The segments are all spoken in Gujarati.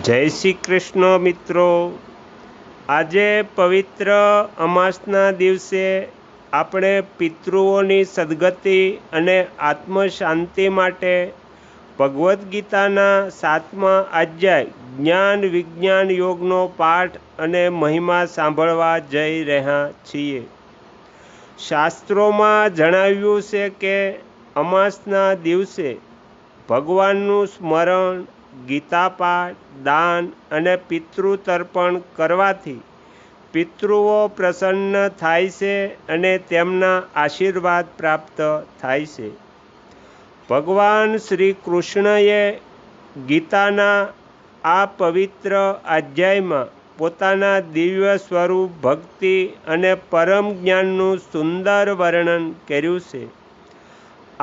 જય શ્રી કૃષ્ણ મિત્રો। આજે પવિત્ર અમાસના દિવસે આપણે પિતૃઓની સદગતિ અને આત્મશાંતિ માટે ભગવદ્ ગીતાના 7મા અધ્યાય જ્ઞાન વિજ્ઞાન યોગનો પાઠ અને મહિમા સાંભળવા જઈ રહ્યા છીએ। શાસ્ત્રોમાં જણાવ્યું છે કે અમાસના દિવસે ભગવાનનું સ્મરણ, ગીતાપાઠ, દાન અને પિતૃતર્પણ કરવાથી પિતૃઓ પ્રસન્ન થાય છે અને તેમના આશીર્વાદ પ્રાપ્ત થાય છે। ભગવાન શ્રી કૃષ્ણએ ગીતાના આ પવિત્ર અધ્યાયમાં પોતાના દિવ્ય સ્વરૂપ, ભક્તિ અને પરમ જ્ઞાનનું સુંદર વર્ણન કર્યું છે।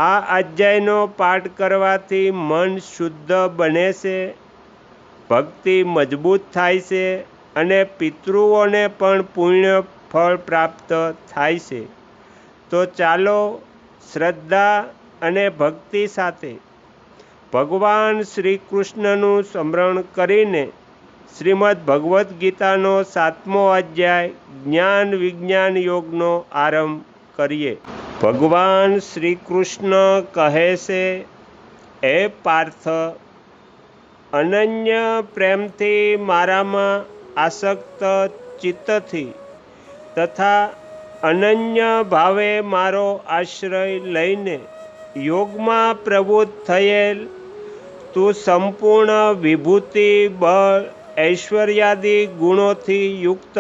આ અધ્યાયનો પાઠ કરવાથી મન શુદ્ધ બને છે, ભક્તિ મજબૂત થાય છે અને પિતૃઓને પણ પુણ્ય ફળ પ્રાપ્ત થાય છે। તો ચાલો શ્રદ્ધા અને ભક્તિ સાથે ભગવાન શ્રી કૃષ્ણનું સ્મરણ કરીને શ્રીમદ્ ભગવદ્ ગીતાનો 7મો અધ્યાય જ્ઞાન વિજ્ઞાન યોગનો આરંભ કરીએ। ભગવાન શ્રી કૃષ્ણ કહે છે, હે પાર્થ, અનન્ય પ્રેમથી મારામાં આસક્ત ચિત્તથી તથા અનન્ય ભાવે મારો આશ્રય લઈને યોગમાં પ્રવૃત્ત થયેલ તું સંપૂર્ણ વિભૂતિ, બળ, ઐશ્વર્યાદિ ગુણોથી યુક્ત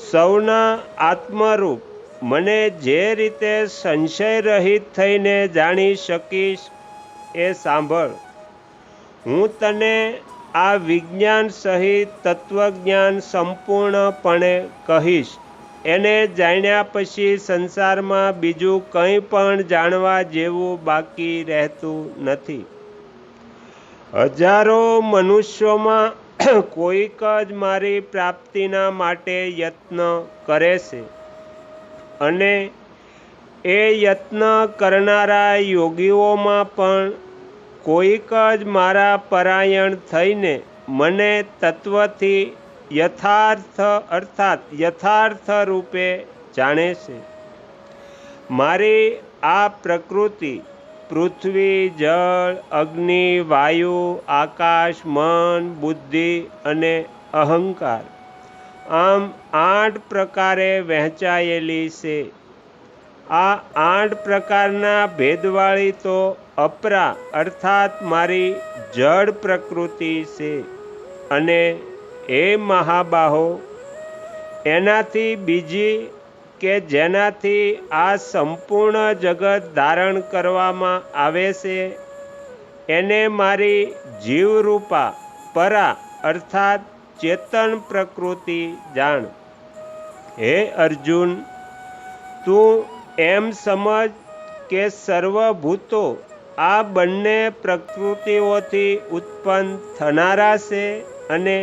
સૌના આત્મરૂપ મને જે રીતે સંશય રહિત થઈને જાણી શકીશ એ સાંભળ। હું તને આ વિજ્ઞાન સહિત તત્વજ્ઞાન સંપૂર્ણપણે કહીશ। એને જાણ્યા પછી સંસારમાં બીજું કંઈ પણ જાણવા જેવું બાકી રહેતું નથી। હજારો મનુષ્યોમાં કોઈક જ મારી પ્રાપ્તિના માટે યત્ન કરે છે અને એ યત્ન કરનારા યોગીઓમાં પણ કોઈક જ મારા પરાયણ થઈને મને તત્વથી યથાર્થ રૂપે જાણે છે। મારી આ પ્રકૃતિ પૃથ્વી, જળ, અગ્નિ, વાયુ, આકાશ, મન, બુદ્ધિ અને અહંકાર આમ 8 પ્રકારે વહેંચાયેલી છે। આ 8 પ્રકારના ભેદવાળી તો અપરા અર્થાત મારી જડ પ્રકૃતિ છે અને હે મહાબાહો, એનાથી બીજી કે જેનાથી આ સંપૂર્ણ જગત ધારણ કરવામાં આવે છે એને મારી જીવરૂપા પરા અર્થાત ચેતન પ્રકૃતિ જાણ। હે અર્જુન, તું એમ સમજ કે સર્વભૂતો આ બંને પ્રકૃતિઓથી ઉત્પન્ન થનારા છે અને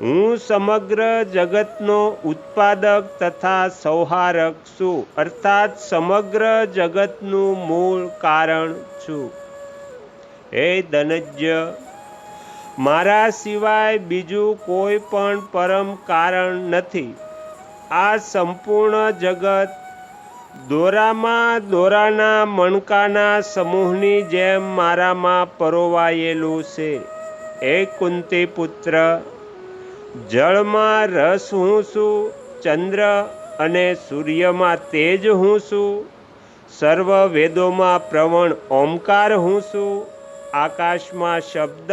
હું સમગ્ર જગતનો ઉત્પાદક તથા સંહારક છું અર્થાત સમગ્ર જગતનું મૂળ કારણ છું। હે ધનંજય, મારા સિવાય બીજું કોઈ પણ પરમ કારણ નથી। આ સંપૂર્ણ જગત દોરામાં દોરાના મણકાના સમૂહની જેમ મારામાં પરોવાયેલું છે। હે કુંતી પુત્ર, જળમાં રસ હું છું, ચંદ્ર અને સૂર્યમાં તેજ હું છું, સર્વ વેદોમાં પ્રવણ ઓમકાર હું છું, આકાશમાં શબ્દ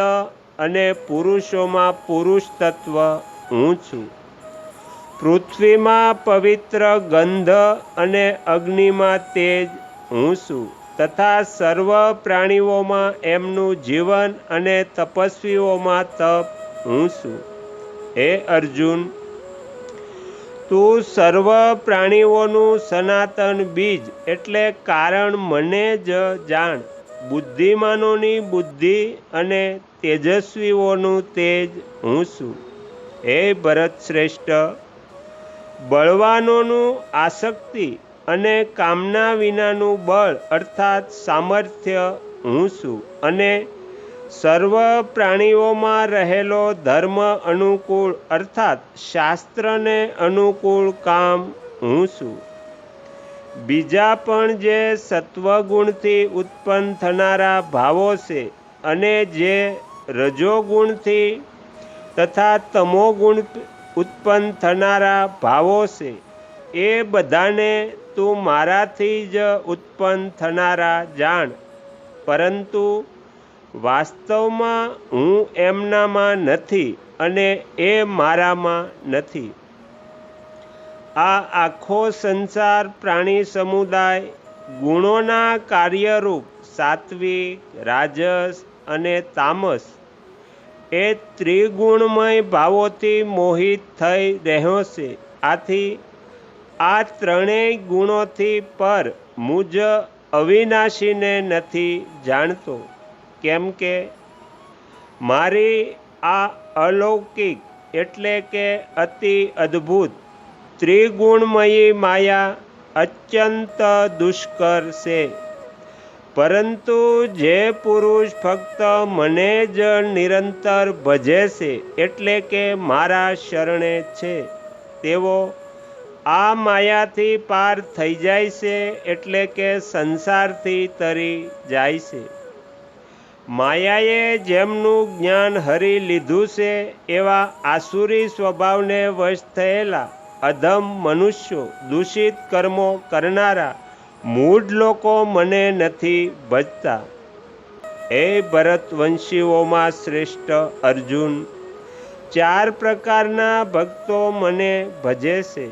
અને પુરુષોમાં પુરુષ તત્વ હું છું, પૃથ્વીમાં પવિત્ર ગંધ અને અગ્નિમાં તેજ હું છું તથા સર્વ પ્રાણીઓમાં એમનું જીવન અને તપસ્વીઓમાં તપ હું છું। હે અર્જુન, તું સર્વ પ્રાણીઓનું સનાતન બીજ એટલે કારણ મને જ જાણ। બુદ્ધિમાનોની બુદ્ધિ અને તેજસ્વીઓનું તેજ હું છું। હે ભરત શ્રેષ્ઠ, બળવાનોનું આસક્તિ અને કામના વિનાનું બળ અર્થાત સામર્થ્ય હું છું અને સર્વ પ્રાણીઓમાં રહેલો ધર્મ અનુકૂળ અર્થાત શાસ્ત્રને અનુકૂળ કામ હું છું. બીજા પણ જે સત્વગુણથી ઉત્પન્ન થનારા ભાવો છે અને જે રજોગુણથી તથા તમોગુણ ઉત્પન્ન થનારા ભાવો છે એ બધાને તું મારાથી જ ઉત્પન્ન થનારા જાણ, પરંતુ વાસ્તવમાં હું એમનામાં નથી અને એ મારામાં નથી. આ આખો સંસાર પ્રાણી સમુદાય ગુણોના કાર્યરૂપ સાત્વિક, રાજસ અને તામસ એ ત્રિગુણમય ભાવોથી મોહિત થઈ રહ્યો છે. આથી આ ત્રણેય ગુણોથી પર મુજ અવિનાશીને નથી જાણતો, કેમ કે મારી આ અલૌકિક એટલે કે અતિ અદ્ભુત ત્રિગુણમયી માયા અત્યંત દુષ્કર છે. પરંતુ જે પુરુષ ફક્ત મને જ નિરંતર ભજે છે એટલે કે મારા શરણે છે, તેઓ આ માયાથી પાર થઈ જાય છે એટલે કે સંસારથી તરી જાય છે. માયાએ જેમનું જ્ઞાન હરી લીધું છે એવા આસુરી સ્વભાવને વશ થયેલા અધમ મનુષ્યો, દૂષિત કર્મો કરનારા મૂઢ લોકો મને નથી ભજતા. હે ભરતવંશીઓમાં શ્રેષ્ઠ અર્જુન, 4 પ્રકારના ભક્તો મને ભજે છે.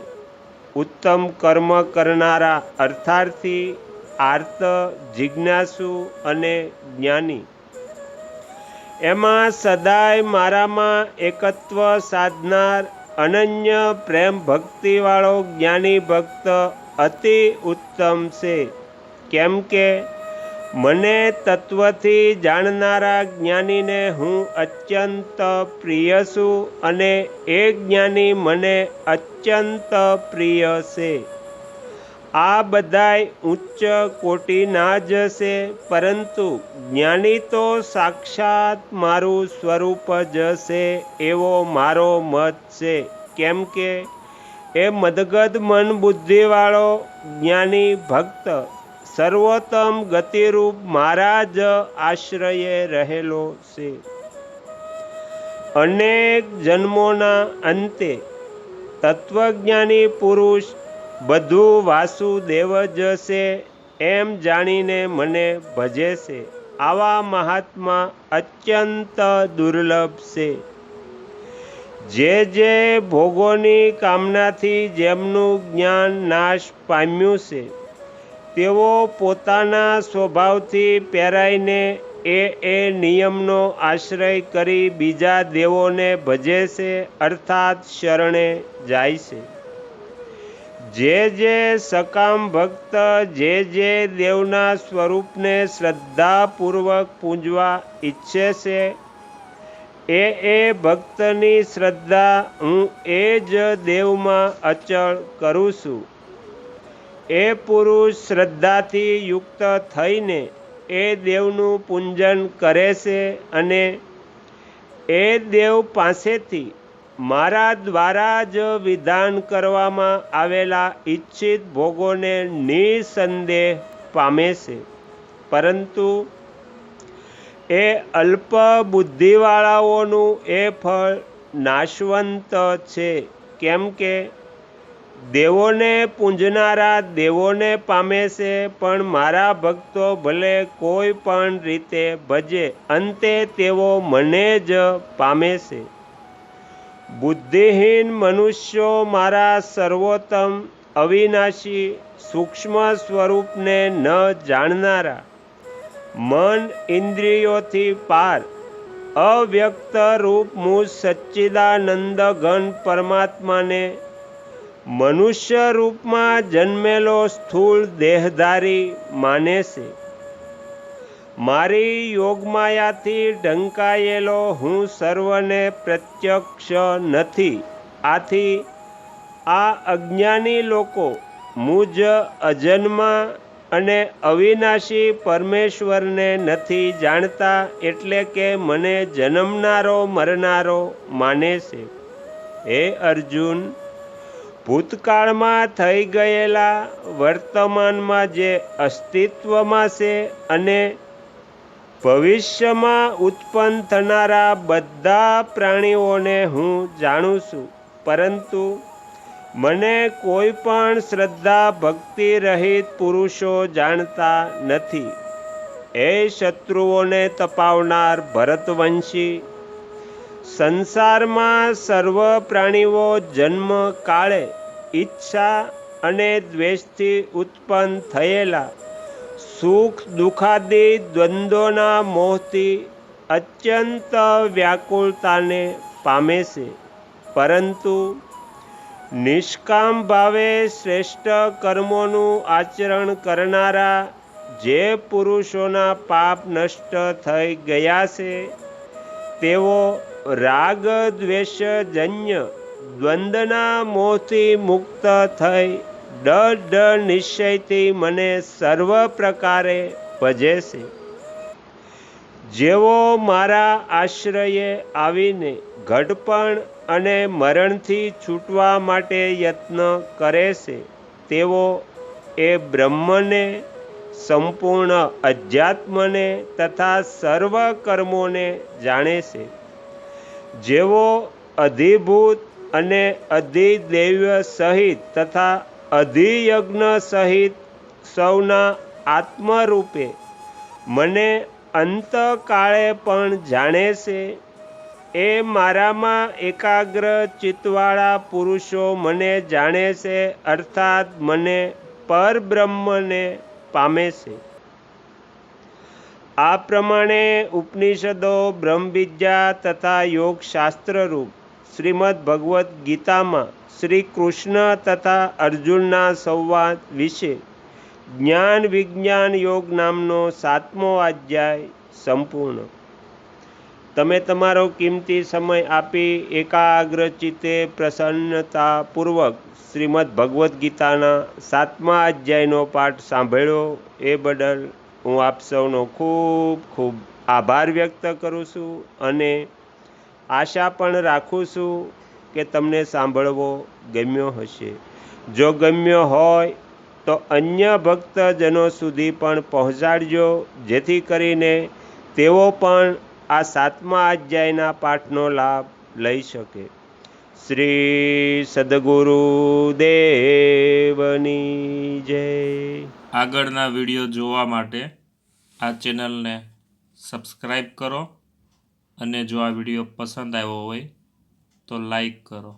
ઉત્તમ કર્મ કરનારા અર્થાર્થી, આર્ત, જિજ્ઞાસુ અને જ્ઞાની. એમાં સદાય મારામાં એકત્વ સાધનાર અનન્ય પ્રેમ ભક્તિવાળો જ્ઞાની ભક્ત અતિ ઉત્તમ છે. કેમ કે મને તત્વથી જાણનારા જ્ઞાનીને હું અત્યંત પ્રિય છું અને એ જ્ઞાની મને અત્યંત પ્રિય છે. આ બધાય ઉચ્ચ કોટીના જ છે, પરંતુ જ્ઞાની તો સાક્ષાત મારું સ્વરૂપ જ છે એવો મારો મત છે. કેમ કે એ મદગદ મન બુદ્ધિવાળો જ્ઞાની ભક્ત સર્વોત્તમ ગતિરૂપ મારા જ આશ્રયે રહેલો છે. અનેક જન્મોના અંતે તત્વજ્ઞાની પુરુષ બધું વાસુદેવ જ છે એમ જાણીને મને ભજે છે. આવા મહાત્મા અત્યંત દુર્લભ છે. જે ભોગોની કામનાથી જેમનું જ્ઞાન નાશ પામ્યું છે, તેઓ પોતાના સ્વભાવથી પહેરાઈને એ નિયમનો આશ્રય કરી બીજા દેવોને ભજે છે અર્થાત શરણે જાય છે. જે સકામ ભક્ત જે દેવના સ્વરૂપને શ્રદ્ધાપૂર્વક પૂજવા ઈચ્છે છે, એ ભક્તની શ્રદ્ધા હું એ જ દેવમાં અચળ કરું છું. એ પુરુષ શ્રદ્ધાથી યુક્ત થઈને એ દેવનું પૂજન કરે છે અને એ દેવ પાસેથી મારા દ્વારા જ વિધાન કરવામાં આવેલા ઈચ્છિત ભોગોને નિસંદેહ પામે છે. પરંતુ એ અલ્પ બુદ્ધિવાળાઓનું એ ફળ નાશવંત છે. કેમ કે દેવોને પૂજનારા દેવોને પામે છે, પણ મારા ભક્તો ભલે કોઈ પણ રીતે ભજે, અંતે તેઓ મને જ પામે છે. બુદ્ધિહીન મનુષ્યો મારા સર્વોત્તમ અવિનાશી સૂક્ષ્મ સ્વરૂપને ન જાણનારા, મન ઇન્દ્રિયોથી પાર અવ્યક્ત રૂપ મુજ સચ્ચિદાનંદ ઘન પરમાત્માને મનુષ્ય રૂપમાં જન્મેલો સ્થૂળ દેહધારી માને છે. મારી યોગમાયાથી ઢંકાયેલો હું સર્વને પ્રત્યક્ષ નથી. આથી આ અજ્ઞાની લોકો મુજ અજન્મા અને અવિનાશી પરમેશ્વરને નથી જાણતા, એટલે કે મને જન્મનારો મરનારો માને છે. હે અર્જુન, ભૂતકાળમાં થઈ ગયેલા, વર્તમાનમાં જે અસ્તિત્વમાં છે અને ભવિષ્યમાં ઉત્પન્ન થનારા બધા પ્રાણીઓને હું જાણું છું, પરંતુ મને કોઈ પણ શ્રદ્ધા ભક્તિ રહિત પુરુષો જાણતા નથી. હે શત્રુઓને તપાવનાર ભરતવંશી, સંસારમાં સર્વ પ્રાણીઓ જન્મ કાળે ઈચ્છા અને દ્વેષથી ઉત્પન્ન થયેલા સુખ દુઃખાદી દ્વંદ્વોના મોહથી અત્યંત વ્યાકુળતાને પામે છે, પરંતુ નિષ્કામ ભાવે શ્રેષ્ઠ કર્મોનું આચરણ કરનારા જે પુરુષોના પાપ નષ્ટ થઈ ગયા છે, તેઓ રાગ દ્વેષજન્ય દ્વંદ્વના મોહથી મુક્ત થઈ દૃઢ નિશ્ચયથી મને સર્વ પ્રકારે ભજે છે. જેઓ મારા આશ્રયે આવીને ઘડપણ અને મરણથી છૂટવા માટે યત્ન કરે છે, તેઓ એ બ્રહ્મને, સંપૂર્ણ અધ્યાત્મને તથા સર્વ કર્મોને જાણે છે. જેઓ અધિભૂત અને અધિદૈવ્ય સહિત તથા અધિયજ્ઞ સહિત સૌના આત્મરૂપે મને અંતકાળે પણ જાણે છે, એ મારામાં એકાગ્ર ચિત્તવાળા પુરુષો મને જાણે છે, અર્થાત મને પરબ્રહ્મને પામે છે. આ પ્રમાણે ઉપનિષદો, બ્રહ્મવિદ્યા તથા યોગશાસ્ત્ર રૂપ શ્રીમદ ભગવદ્ ગીતામાં શ્રી કૃષ્ણ તથા અર્જુનના સંવાદ વિશે જ્ઞાન વિજ્ઞાન યોગ નામનો 7મો અધ્યાય સંપૂર્ણ. તમે તમારો કિંમતી સમય આપી એકાગ્ર ચિત્તે પ્રસન્નતાપૂર્વક શ્રીમદ ભગવદ્ ગીતાના 7મા અધ્યાયનો પાઠ સાંભળ્યો, એ બદલ હું આપ સૌનો ખૂબ ખૂબ આભાર વ્યક્ત કરું છું અને આશા પણ રાખું છું કે તમને સાંભળવો ગમ્યો હશે. જો ગમ્યો હોય તો અન્ય ભક્તજનો સુધી પણ પહોંચાડજો, જેથી કરીને તેઓ પણ આ 7મા અધ્યાયના પાઠનો લાભ લઈ શકે. શ્રી સદગુરુદેવની જય. આગળના વિડીયો જોવા માટે આ ચેનલને સબસ્ક્રાઈબ કરો અને જો આ વિડીયો પસંદ આવ્યો હોય તો લાઈક કરો.